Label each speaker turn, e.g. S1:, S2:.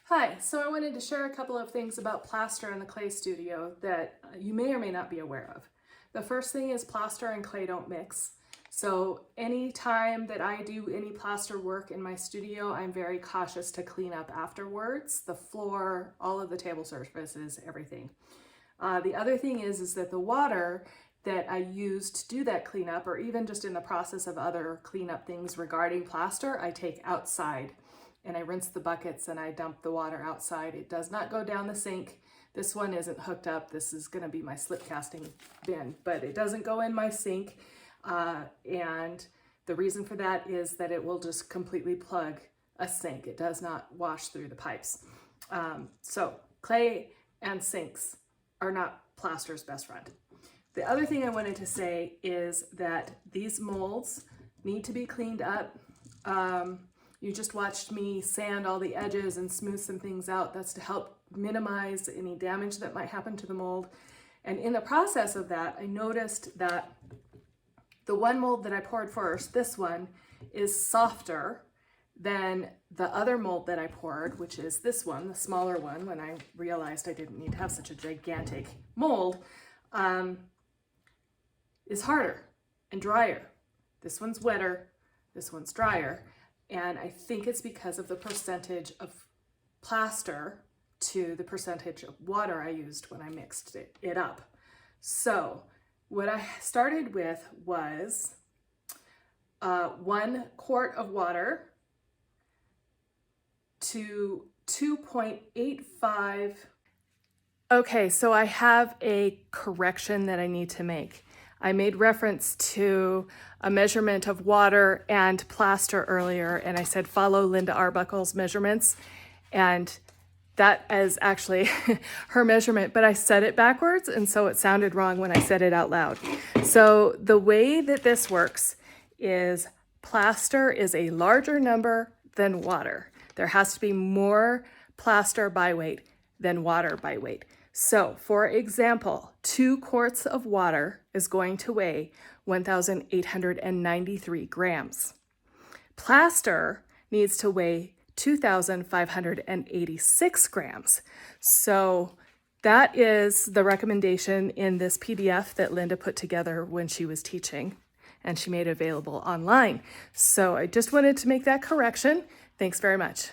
S1: Hi, so I wanted to share a couple of things about plaster in the clay studio that you may or may not be aware of. The first thing is plaster and clay don't mix. So any time that I do any plaster work in my studio, I'm very cautious to clean up afterwards, the floor, all of the table surfaces, everything. The other thing is that the water that I use to do that cleanup, or even just in the process of other cleanup things regarding plaster, I take outside. And I rinse the buckets and I dump the water outside. It does not go down the sink. This one isn't hooked up. This is going to be my slip casting bin, but it doesn't go in my sink. And the reason for that is that it will just completely plug a sink. It does not wash through the pipes. So clay and sinks are not plaster's best friend. The other thing I wanted to say is that these molds need to be cleaned up. You just watched me sand all the edges and smooth some things out. That's to help minimize any damage that might happen to the mold. And in the process of that, I noticed that the one mold that I poured first, this one, is softer than the other mold that I poured, which is this one, the smaller one, when I realized I didn't need to have such a gigantic mold, is harder and drier. This one's wetter, this one's drier. And I think it's because of the percentage of plaster to the percentage of water I used when I mixed it up. So what I started with was 1 quart of water to 2.85. Okay, so I have a correction that I need to make. I made reference to a measurement of water and plaster earlier, and I said follow Linda Arbuckle's measurements, and that is actually her measurement, but I said it backwards, and so it sounded wrong when I said it out loud. So the way that this works is plaster is a larger number than water. There has to be more plaster by weight than water by weight. So, for example, 2 quarts of water is going to weigh 1,893 grams. Plaster needs to weigh 2,586 grams. So that is the recommendation in this PDF that Linda put together when she was teaching, and she made it available online. So I just wanted to make that correction. Thanks very much.